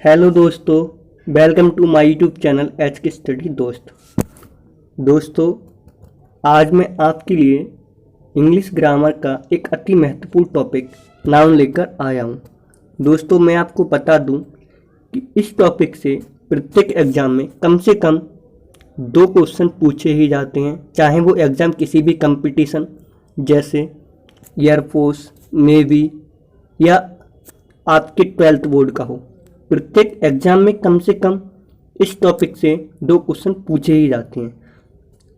Hello दोस्तों, welcome to my YouTube channel H K study दोस्तों, आज मैं आपके लिए इंग्लिश ग्रामर का एक अति महत्वपूर्ण टॉपिक नाउन लेकर आया हूँ। दोस्तों, मैं आपको बता दूँ कि इस टॉपिक से प्रत्येक एग्ज़ाम में कम से कम 2 क्वेश्चन पूछे ही जाते हैं, चाहे वो एग्ज़ाम किसी भी कंपटीशन जैसे एयरफोर्स, नेवी या आपके 12th बोर्ड का हो। प्रत्येक एग्जाम में कम से कम इस टॉपिक से 2 क्वेश्चन पूछे ही जाते हैं।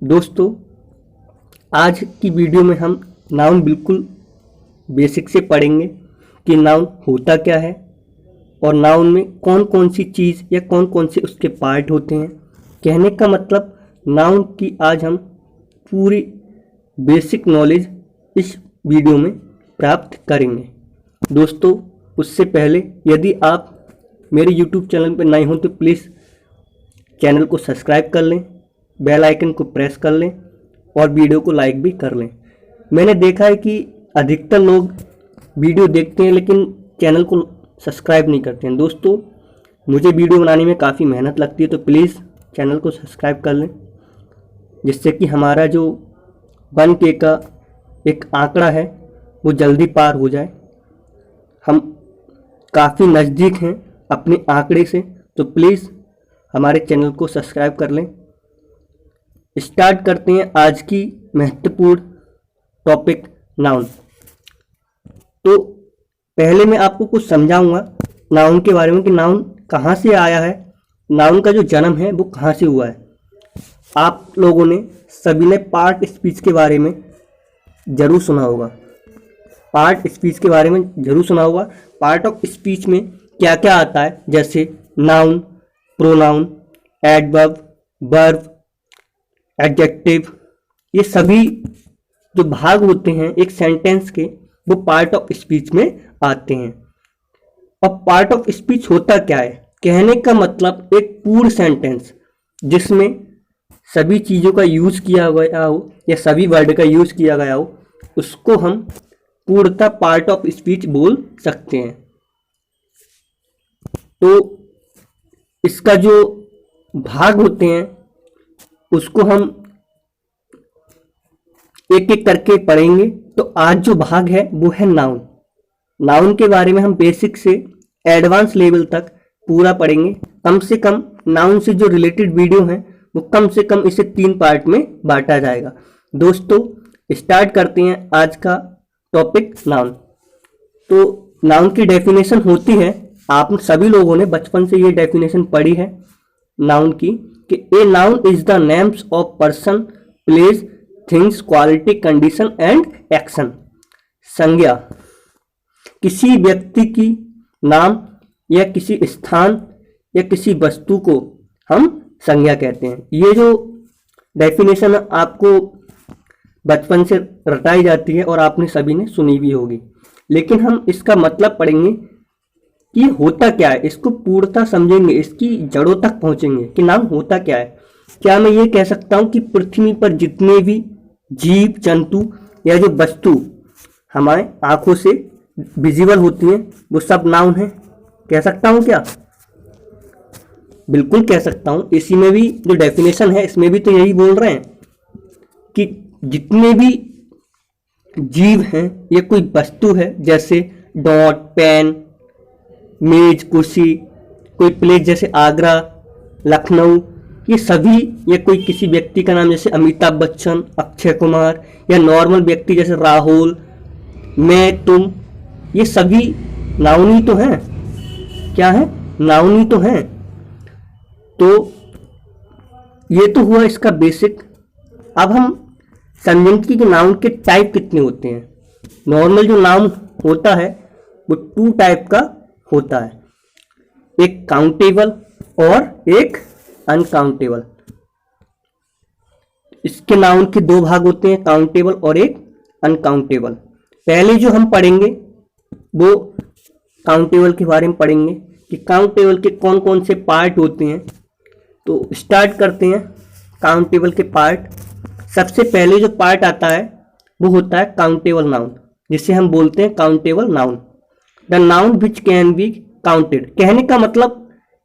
दोस्तों, आज की वीडियो में हम नाउन बिल्कुल बेसिक से पढ़ेंगे कि नाउन होता क्या है और नाउन में कौन कौन सी चीज़ या कौन कौन से उसके पार्ट होते हैं। कहने का मतलब नाउन की आज हम पूरी बेसिक नॉलेज इस वीडियो में प्राप्त करेंगे। दोस्तों, उससे पहले यदि आप मेरे YouTube चैनल पर नए हों तो प्लीज़ चैनल को सब्सक्राइब कर लें, बेल आइकन को प्रेस कर लें और वीडियो को लाइक भी कर लें। मैंने देखा है कि अधिकतर लोग वीडियो देखते हैं लेकिन चैनल को सब्सक्राइब नहीं करते हैं। दोस्तों, मुझे वीडियो बनाने में काफ़ी मेहनत लगती है, तो प्लीज़ चैनल को सब्सक्राइब कर लें जिससे कि हमारा जो 1K का एक आंकड़ा है वो जल्दी पार हो जाए। हम काफ़ी नज़दीक हैं अपने आंकड़े से, तो प्लीज़ हमारे चैनल को सब्सक्राइब कर लें। स्टार्ट करते हैं आज की महत्वपूर्ण टॉपिक नाउन। तो पहले मैं आपको कुछ समझाऊंगा नाउन के बारे में कि नाउन कहाँ से आया है, नाउन का जो जन्म है वो कहाँ से हुआ है। आप लोगों ने सभी ने पार्ट स्पीच के बारे में ज़रूर सुना होगा। पार्ट स्पीच के बारे में ज़रूर सुना होगा। पार्ट ऑफ स्पीच में क्या क्या आता है, जैसे noun, pronoun, adverb, verb, adjective, ये सभी जो भाग होते हैं एक सेंटेंस के वो पार्ट ऑफ स्पीच में आते हैं। अब पार्ट ऑफ स्पीच होता क्या है? कहने का मतलब एक पूर्ण सेंटेंस जिसमें सभी चीज़ों का यूज़ किया गया हो या सभी वर्ड का यूज़ किया गया हो, उसको हम पूर्णतः पार्ट ऑफ स्पीच बोल सकते हैं। तो इसका जो भाग होते हैं उसको हम एक एक करके पढ़ेंगे। तो आज जो भाग है वो है नाउन। नाउन के बारे में हम बेसिक से एडवांस लेवल तक पूरा पढ़ेंगे। कम से कम नाउन से जो रिलेटेड वीडियो हैं वो कम से कम इसे 3 पार्ट में बांटा जाएगा। दोस्तों, स्टार्ट करते हैं आज का टॉपिक नाउन। तो नाउन की डेफिनेशन होती है, आप सभी लोगों ने बचपन से ये डेफिनेशन पढ़ी है नाउन की, कि a noun is the names of person, place, things, quality, condition and action. संज्ञा किसी व्यक्ति की नाम या किसी स्थान या किसी वस्तु को हम संज्ञा कहते हैं। ये जो डेफिनेशन आपको बचपन से रटाई जाती है और आपने सभी ने सुनी भी होगी, लेकिन हम इसका मतलब पढ़ेंगे कि होता क्या है, इसको पूर्णतः समझेंगे, इसकी जड़ों तक पहुंचेंगे कि नाउन होता क्या है। क्या मैं ये कह सकता हूं कि पृथ्वी पर जितने भी जीव जंतु या जो वस्तु हमारे आंखों से विजिबल होती हैं वो सब नाउन है? कह सकता हूं क्या? बिल्कुल कह सकता हूं। इसी में भी जो डेफिनेशन है इसमें भी तो यही बोल रहे हैं कि जितने भी जीव हैं ये कोई वस्तु है, जैसे डॉट, पेन, मेज, कुर्सी, कोई प्लेस जैसे आगरा, लखनऊ, ये सभी, या कोई किसी व्यक्ति का नाम जैसे अमिताभ बच्चन, अक्षय कुमार, या नॉर्मल व्यक्ति जैसे राहुल, मैं, तुम, ये सभी नाउन ही तो हैं। क्या है? नाउन ही तो हैं। तो ये तो हुआ इसका बेसिक। अब हम समझेंगे कि नाउन के टाइप कितने होते हैं। नॉर्मल जो नाउन होता है वो 2 टाइप का होता है, एक काउंटेबल और एक अनकाउंटेबल। इसके नाउन के 2 भाग होते हैं, काउंटेबल और एक अनकाउंटेबल। पहले जो हम पढ़ेंगे वो काउंटेबल के बारे में पढ़ेंगे कि काउंटेबल के कौन कौन से पार्ट होते हैं। तो स्टार्ट करते हैं काउंटेबल के पार्ट। सबसे पहले जो पार्ट आता है वो होता है काउंटेबल नाउन, जिसे हम बोलते हैं countable noun. The noun which can be counted. कहने का मतलब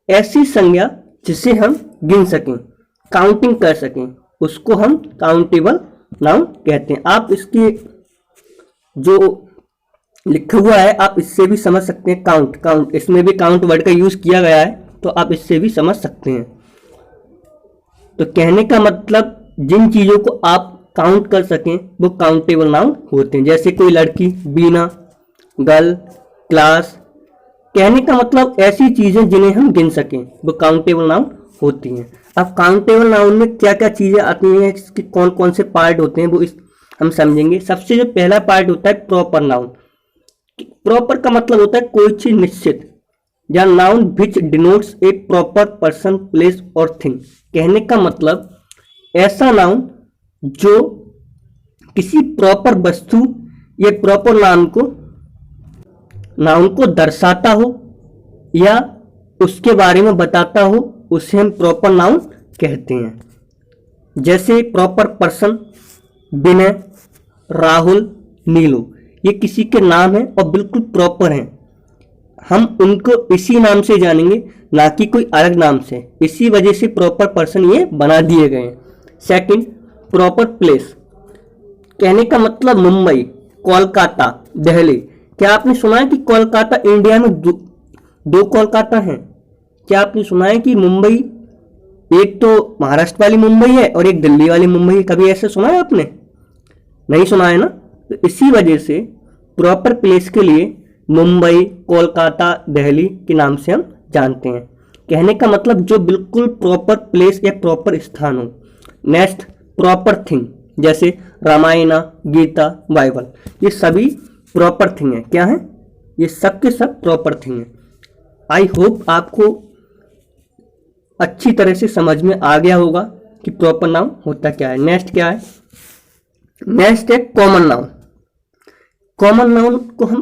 ऐसी संज्ञा जिसे हम गिन सकें, काउंटिंग कर सकें, उसको हम काउंटेबल नाउन कहते हैं। आप इसकी जो लिखा हुआ है आप इससे भी समझ सकते हैं। काउंट इसमें भी काउंट वर्ड का यूज किया गया है, तो आप इससे भी समझ सकते हैं। तो कहने का मतलब जिन चीजों को आप काउंट कर सकें वो काउंटेबल नाउन होते हैं। जैसे कोई लड़की, बीना, गर्ल, क्लास। कहने का मतलब ऐसी चीजें जिन्हें हम गिन सकें वो काउंटेबल नाउन होती हैं। अब काउंटेबल नाउन में क्या क्या चीजें आती हैं, इसके कौन कौन से पार्ट होते हैं वो हम समझेंगे। सबसे जो पहला पार्ट होता है प्रॉपर नाउन। प्रॉपर का मतलब होता है कोई चीज निश्चित, या noun which denotes A proper person, place और थिंग। कहने का मतलब ऐसा नाउन जो किसी प्रॉपर वस्तु या प्रॉपर नाउन को दर्शाता हो या उसके बारे में बताता हो, उसे हम प्रॉपर नाउन कहते हैं। जैसे प्रॉपर पर्सन, विनय, राहुल, नीलू, ये किसी के नाम हैं और बिल्कुल प्रॉपर हैं। हम उनको इसी नाम से जानेंगे, ना कि कोई अलग नाम से। इसी वजह से प्रॉपर पर्सन ये बना दिए गए हैं। Second, proper place. कहने का मतलब मुंबई, कोलकाता, दिल्ली। क्या आपने सुना है कि कोलकाता, इंडिया में दो कोलकाता हैं? क्या आपने सुना है कि मुंबई, एक तो महाराष्ट्र वाली मुंबई है और एक दिल्ली वाली मुंबई है? कभी ऐसे सुना है आपने? नहीं सुना है ना? तो इसी वजह से प्रॉपर प्लेस के लिए मुंबई, कोलकाता, दिल्ली के नाम से हम जानते हैं। कहने का मतलब जो बिल्कुल प्रॉपर प्लेस या प्रॉपर स्थान हो। Next, proper thing. जैसे रामायण, गीता, बाइबल, ये सभी प्रॉपर थिंग है। क्या है? ये सब के सब प्रॉपर थिंग है। आई होप आपको अच्छी तरह से समझ में आ गया होगा कि प्रॉपर नाउन होता क्या है। नेक्स्ट क्या है? नेक्स्ट है कॉमन नाउन। कॉमन नाउन को हम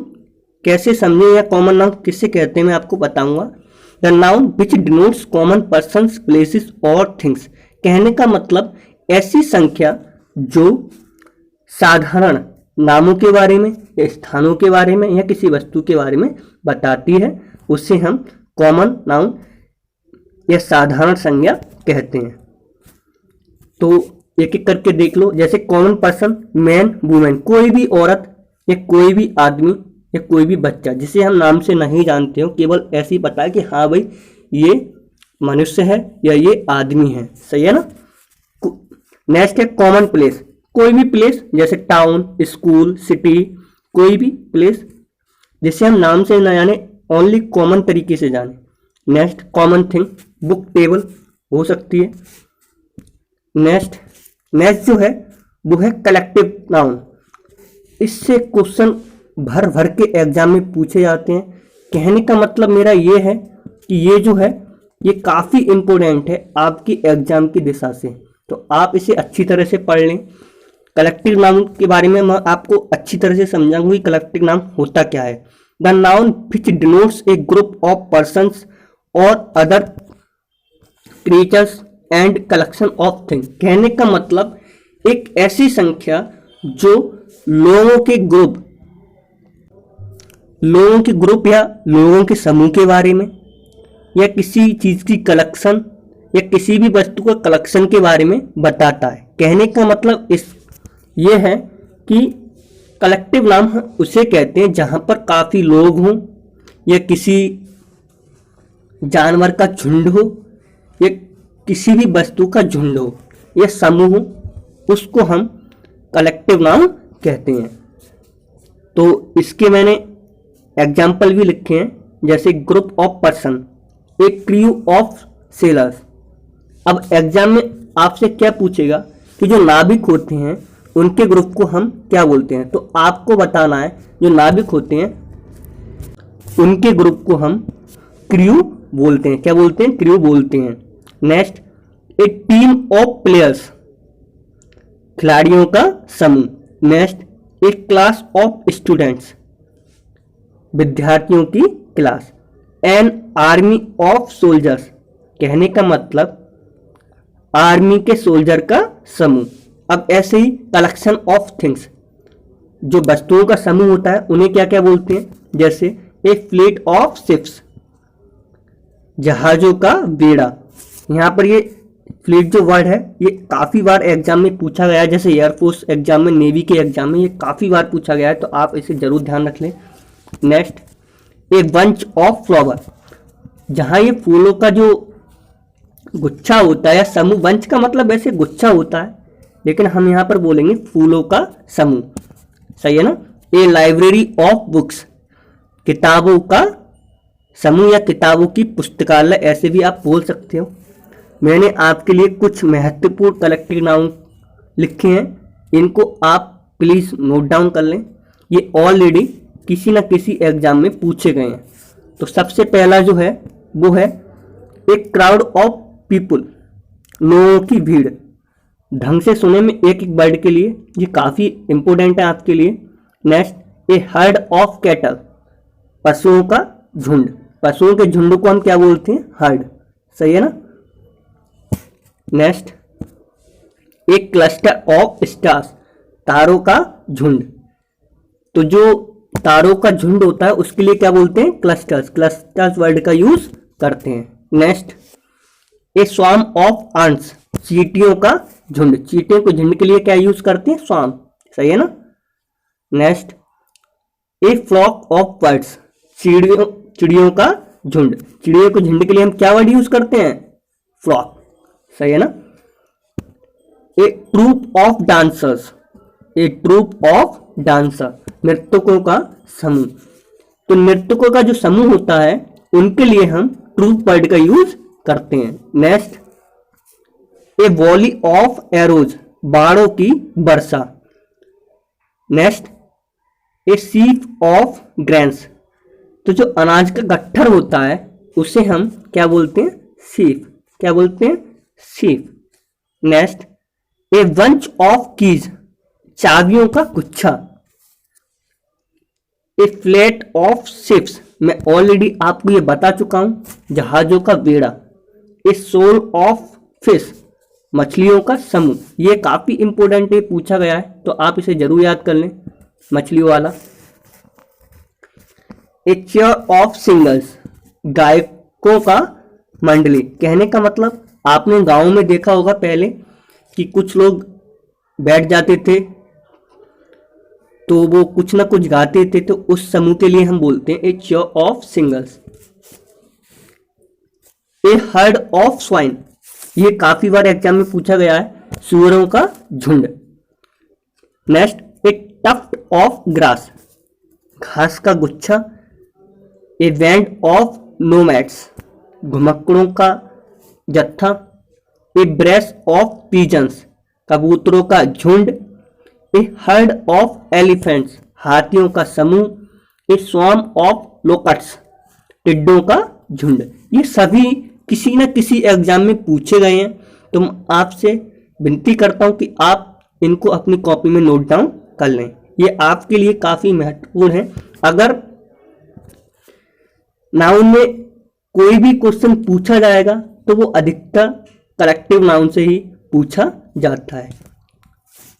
कैसे समझें या कॉमन नाउन किससे कहते हैं मैं आपको बताऊंगा। The noun which denotes common persons, places और थिंग्स। कहने का मतलब ऐसी संख्या जो साधारण नामों के बारे में या स्थानों के बारे में या किसी वस्तु के बारे में बताती है, उसे हम कॉमन नाउन या साधारण संज्ञा कहते हैं। तो एक एक करके देख लो। जैसे कॉमन पर्सन, मैन, वुमेन, कोई भी औरत या कोई भी आदमी या कोई भी बच्चा जिसे हम नाम से नहीं जानते हो, केवल ऐसे ही पता है कि हाँ भाई ये मनुष्य है या ये आदमी है। सही है ना? नेक्स्ट है कॉमन प्लेस। कोई भी प्लेस, जैसे टाउन, स्कूल, सिटी, कोई भी प्लेस जिसे हम नाम से ना जाने, ओनली कॉमन तरीके से जाने। Next common thing, book, table हो सकती है। नेक्स्ट जो है वो है कलेक्टिव नाउन। इससे क्वेश्चन भर भर के एग्जाम में पूछे जाते हैं। कहने का मतलब मेरा ये है कि ये जो है ये काफ़ी इम्पोर्टेंट है आपकी एग्जाम की दिशा से, तो आप इसे अच्छी तरह से पढ़ लें। कलेक्टिव नाउन के बारे में मैं आपको अच्छी तरह से समझाऊंगा कि कलेक्टिव नाउन होता क्या है। The noun which denotes a group of persons और other creatures and collection of thing. कहने का मतलब एक ऐसी संख्या जो लोगों के ग्रुप या लोगों के समूह के बारे में या किसी चीज की कलेक्शन या किसी भी वस्तु का कलेक्शन के बारे में बताता है। कहने का मतलब ये है कि कलेक्टिव नाम उसे कहते हैं जहां पर काफी लोग हों या किसी जानवर का झुंड हो या किसी भी वस्तु का झुंड हो या समूह हो, उसको हम कलेक्टिव नाउन कहते हैं। तो इसके मैंने एग्जाम्पल भी लिखे हैं, जैसे group of person, A crew of sellers. अब एग्जाम में आपसे क्या पूछेगा कि जो नाविक होते हैं उनके ग्रुप को हम क्या बोलते हैं, तो आपको बताना है जो नाविक होते हैं उनके ग्रुप को हम क्रू बोलते हैं। क्या बोलते हैं? क्रू बोलते हैं। Next, A team of players, खिलाड़ियों का समूह। Next, A class of students, विद्यार्थियों की class. An army of soldiers, कहने का मतलब आर्मी के सोल्जर का समूह। अब ऐसे ही कलेक्शन ऑफ थिंग्स, जो वस्तुओं का समूह होता है उन्हें क्या क्या बोलते हैं, जैसे ए फ्लीट ऑफ शिप्स, जहाजों का बेड़ा। यहाँ पर ये फ्लीट जो वर्ड है ये काफ़ी बार एग्जाम में पूछा गया है, जैसे एयरफोर्स एग्जाम में, नेवी के एग्जाम में ये काफ़ी बार पूछा गया है, तो आप इसे जरूर ध्यान रख लें। Next, a bunch of flower, जहाँ ये फूलों का जो गुच्छा होता है या समूह, बंच का मतलब ऐसे गुच्छा होता है, लेकिन हम यहाँ पर बोलेंगे फूलों का समूह। सही है ना। ए लाइब्रेरी ऑफ बुक्स, किताबों का समूह या किताबों की पुस्तकालय, ऐसे भी आप बोल सकते हो। मैंने आपके लिए कुछ महत्वपूर्ण कलेक्टिव नाउन लिखे हैं, इनको आप प्लीज नोट डाउन कर लें, ये ऑलरेडी किसी न किसी एग्जाम में पूछे गए हैं। तो सबसे पहला जो है वो है एक क्राउड ऑफ पीपुल, लोगों की भीड़। ढंग से सुने में एक एक वर्ड के लिए, ये काफ़ी इंपॉर्टेंट है आपके लिए। Next, A heard of cattle, पशुओं का झुंड। पशुओं के झुंड को हम क्या बोलते हैं? हर्ड। सही है ना। नेक्स्ट, एक क्लस्टर ऑफ स्टार्स, तारों का झुंड। तो जो तारों का झुंड होता है उसके लिए क्या बोलते हैं? क्लस्टर्स। क्लस्टर्स वर्ड का यूज करते हैं। Next, a swarm of ants, चींटियों का झुंड। चींटियों के झुंड के लिए क्या यूज करते हैं? स्वार्म। सही है ना। Next, a flock of birds, चिड़ियों का झुंड। चिड़ियों के झुंड के लिए हम क्या वर्ड यूज करते हैं? फ्लॉक। सही है ना। A troupe of dancers, a troupe of dancer, नर्तकों का समूह। तो नर्तकों का जो समूह होता है उनके लिए हम ट्रूप वर्ड का यूज करते हैं। Next, a volley of arrows, बाणों की वर्षा। Next, a sheaf of grains, तो जो अनाज का गट्ठर होता है उसे हम क्या बोलते हैं? सीफ। क्या बोलते हैं? Sheaf. Next, a bunch of keys, चाबियों का गुच्छा। ए फ्लेट ऑफ शिप्स, मैं ऑलरेडी आपको ये बता चुका हूं, जहाजों का बेड़ा। ए सोल ऑफ फिश, मछलियों का समूह। ये काफी इंपॉर्टेंट है, पूछा गया है, तो आप इसे जरूर याद कर लें, मछलियों वाला। ए चेयर ऑफ सिंगर्स, गायकों का मंडली। कहने का मतलब आपने गांव में देखा होगा पहले कि कुछ लोग बैठ जाते थे तो वो कुछ ना कुछ गाते थे, तो उस समूह के लिए हम बोलते हैं a chair of singers. A heard of swine, ये काफी बार एग्जाम में पूछा गया है, सूअरों का झुंड। Next, a tuft of grass, घास का गुच्छा। ए बैंड ऑफ नोमैड्स, घुमक्कड़ों का जत्था। ए ब्रेस ऑफ पिजन्स, कबूतरों का झुंड। ए हर्ड ऑफ एलिफेंट्स, हाथियों का समूह। ए स्वार्म ऑफ लोकट्स, टिड्डों का झुंड। ये सभी किसी न किसी एग्जाम में पूछे गए हैं, तो मैं आपसे विनती करता हूं कि आप इनको अपनी कॉपी में नोट डाउन कर लें, ये आपके लिए काफी महत्वपूर्ण है। अगर नाउन में कोई भी क्वेश्चन पूछा जाएगा तो वो अधिकतर कलेक्टिव नाउन से ही पूछा जाता है।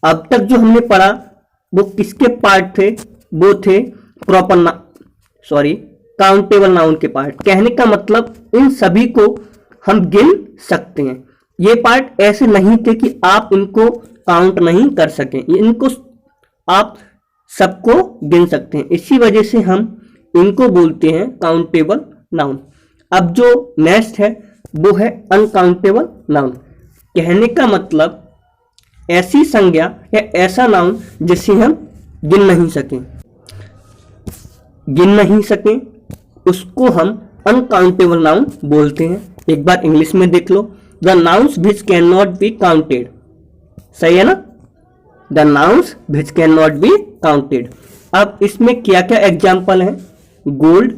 अब तक जो हमने पढ़ा वो किसके पार्ट थे? वो थे काउंटेबल नाउन के पार्ट। कहने का मतलब इन सभी को हम गिन सकते हैं। ये पार्ट ऐसे नहीं थे कि आप इनको काउंट नहीं कर सकें, इनको आप सबको गिन सकते हैं, इसी वजह से हम इनको बोलते हैं काउंटेबल नाउन। अब जो नेक्स्ट है वो है अनकाउंटेबल नाउन। कहने का मतलब ऐसी संज्ञा या ऐसा नाउन जिसे हम गिन नहीं सकें उसको हम अनकाउंटेबल नाउन बोलते हैं। एक बार इंग्लिश में देख लो, the nouns which can not be counted. सही है ना, the nouns which can not be counted. अब इसमें क्या क्या एग्जाम्पल हैं? गोल्ड,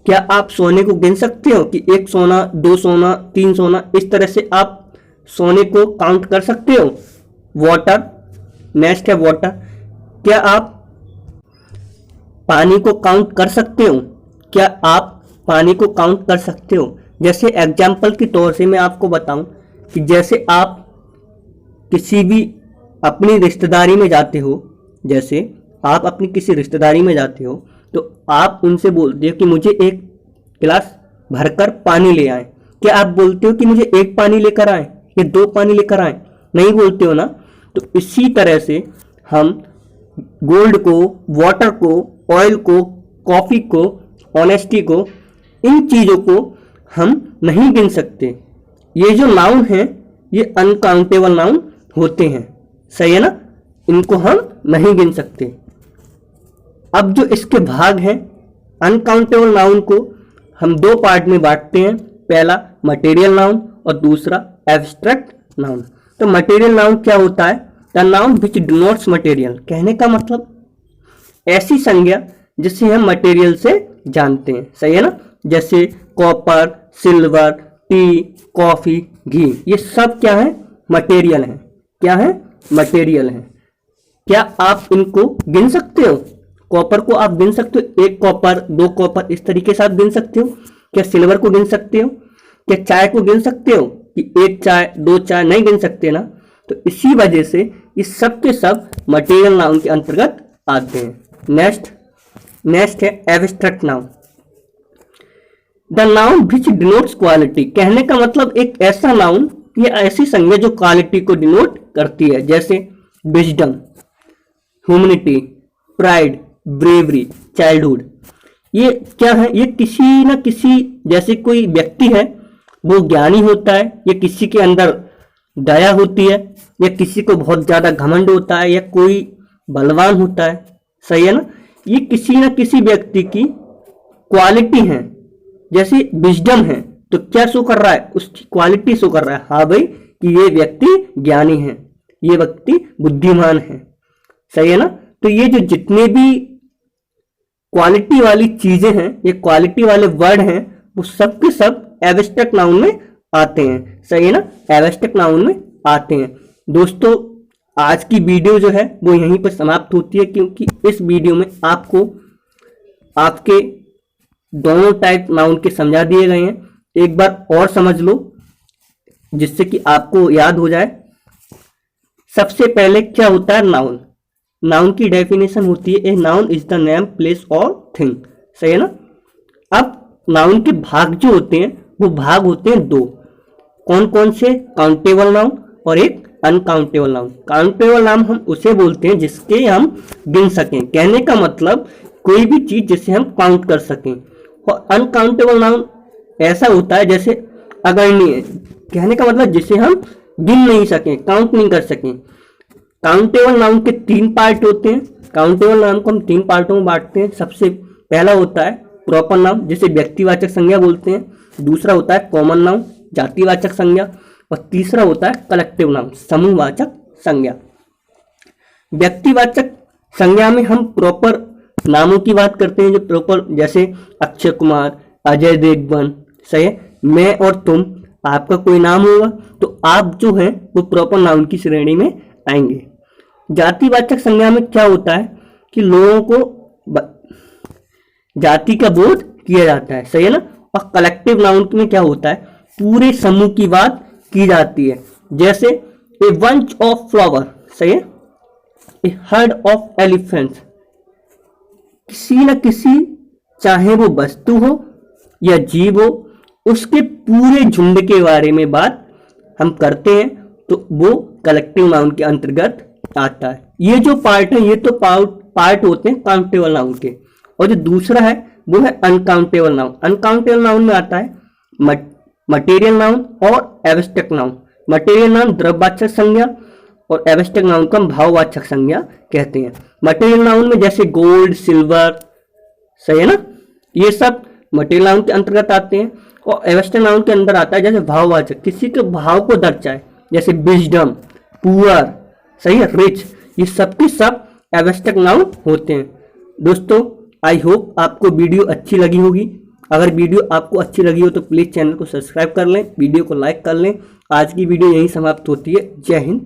क्या आप सोने को गिन सकते हो कि 1 सोना, 2 सोना, 3 सोना, इस तरह से आप सोने को काउंट कर सकते हो? वाटर, नेक्स्ट है वाटर, क्या आप पानी को काउंट कर सकते हो? क्या आप पानी को काउंट कर सकते हो? जैसे एग्जाम्पल के तौर से मैं आपको बताऊं कि जैसे आप किसी भी अपनी रिश्तेदारी में जाते हो, जैसे आप अपनी किसी रिश्तेदारी में जाते हो तो आप उनसे बोलते हो कि मुझे एक गिलास भरकर पानी ले आए। क्या आप बोलते हो कि मुझे 1 पानी लेकर आए या 2 पानी लेकर आए? नहीं बोलते हो ना। तो इसी तरह से हम गोल्ड को, वाटर को, ऑयल को, कॉफी को, ऑनेस्टी को, इन चीजों को हम नहीं गिन सकते। ये जो नाउन है ये अनकाउंटेबल नाउन होते हैं, सही है ना, इनको हम नहीं गिन सकते। अब जो इसके भाग हैं, अनकाउंटेबल नाउन को हम 2 पार्ट में बांटते हैं, पहला मटेरियल नाउन और दूसरा एब्स्ट्रैक्ट नाउन। तो मटेरियल नाउन क्या होता है? The noun which denotes material, कहने का मतलब ऐसी संज्ञा जिसे हम मटेरियल से जानते हैं, सही है ना, जैसे कॉपर, सिल्वर, टी, कॉफी, घी, ये सब क्या है? मटेरियल है। क्या है? मटेरियल है। क्या आप इनको गिन सकते हो? कॉपर को आप गिन सकते हो? 1 कॉपर, 2 कॉपर, इस तरीके से आप गिन सकते हो? क्या सिल्वर को गिन सकते हो? क्या चाय को गिन सकते हो कि 1 चाय, 2 चाय? नहीं गिन सकते ना। तो इसी वजह से ये सब के सब मटेरियल नाउन के अंतर्गत आते हैं। नेक्स्ट है abstract noun. The noun which denotes quality, कहने का मतलब एक ऐसा नाउन या ऐसी संज्ञा जो क्वालिटी को डिनोट करती है, जैसे wisdom, humanity, pride, bravery, childhood. ये क्या है? ये किसी न किसी, जैसे कोई व्यक्ति है वो ज्ञानी होता है, या किसी के अंदर दया होती है, या किसी को बहुत ज्यादा घमंड होता है, या कोई बलवान होता है, सही है ना। ये किसी न किसी व्यक्ति की क्वालिटी है। जैसे विजडम है तो क्या शो कर रहा है? उसकी क्वालिटी शो कर रहा है, हाँ भाई, कि ये व्यक्ति ज्ञानी है, ये व्यक्ति बुद्धिमान है, सही है ना। तो ये जो जितने भी क्वालिटी वाली चीजें हैं, ये क्वालिटी वाले वर्ड हैं, वो सब के सब एब्स्ट्रैक्ट नाउन में आते हैं, सही है ना, एब्स्ट्रैक्ट नाउन में आते हैं। दोस्तों, आज की वीडियो जो है वो यहीं पर समाप्त होती है, क्योंकि इस वीडियो में आपको आपके दोनों टाइप नाउन के समझा दिए गए हैं। एक बार और समझ लो जिससे कि आपको याद हो जाए। सबसे पहले क्या होता है? नाउन। नाउन की डेफिनेशन होती है a noun is the name, place और थिंग, सही है ना। अब नाउन के भाग जो होते हैं वो भाग होते हैं 2। कौन कौन से? काउंटेबल नाउन और एक अनकाउंटेबल नाउन। काउंटेबल नाउन हम उसे बोलते हैं जिसके हम गिन सकें, कहने का मतलब कोई भी चीज जिसे हम काउंट कर सकें। और अनकाउंटेबल नाउन ऐसा होता है जैसे अगणनीय, कहने का मतलब जिसे हम गिन नहीं सकें, काउंट नहीं कर सकें। काउंटेबल नाउन के 3 पार्ट होते हैं। काउंटेबल नाउन को हम 3 पार्टों में बांटते हैं। सबसे पहला होता है प्रॉपर नाउन, जिसे व्यक्तिवाचक संज्ञा बोलते हैं। दूसरा होता है कॉमन नाउन, जातिवाचक संज्ञा। और तीसरा होता है कलेक्टिव नाउन, समूहवाचक संज्ञा। व्यक्तिवाचक संज्ञा में हम प्रॉपर नामों की बात करते हैं, जो प्रॉपर, जैसे अक्षय कुमार, अजय देवगन, सही है, मैं और तुम। आपका कोई नाम होगा तो आप जो है वो प्रॉपर नाउन की श्रेणी में आएंगे। जातिवाचक संज्ञा में क्या होता है कि लोगों को जाति का बोध किया जाता है, सही है ना। और कलेक्टिव नाउन में क्या होता है? पूरे समूह की बात की जाती है, जैसे ए बंच ऑफ फ्लावर, सही है, ए हर्ड ऑफ एलिफेंट्स। किसी न किसी, चाहे वो वस्तु हो या जीव हो, उसके पूरे झुंड के बारे में बात हम करते हैं तो वो कलेक्टिव नाउन के अंतर्गत आता है। ये जो पार्ट है ये तो पार्ट होते हैं काउंटेबल नाउन के। और जो दूसरा है वो है अनकाउंटेबल नाउन। अनकाउंटेबल नाउन में आता है मटेरियल नाउन और एब्स्ट्रैक्ट नाउन। मटेरियल नाउन द्रव्यवाचक संज्ञा और एब्स्ट्रैक्ट नाउन को हम भाववाचक संज्ञा कहते हैं। मटेरियल नाउन में जैसे गोल्ड, सिल्वर, सही है ना, ये सब मटेरियल नाउन के अंतर्गत आते हैं। और एब्स्ट्रैक्ट नाउन के अंदर आता है जैसे भाववाचक, किसी के भाव को दर्शाए, जैसे विजडम, पुअर, सही है, रिच, ये सब के सब एब्स्ट्रैक्ट नाउन होते हैं। दोस्तों, आई होप आपको वीडियो अच्छी लगी होगी। अगर वीडियो आपको अच्छी लगी हो तो प्लीज़ चैनल को सब्सक्राइब कर लें, वीडियो को लाइक कर लें। आज की वीडियो यहीं समाप्त होती है। जय हिंद।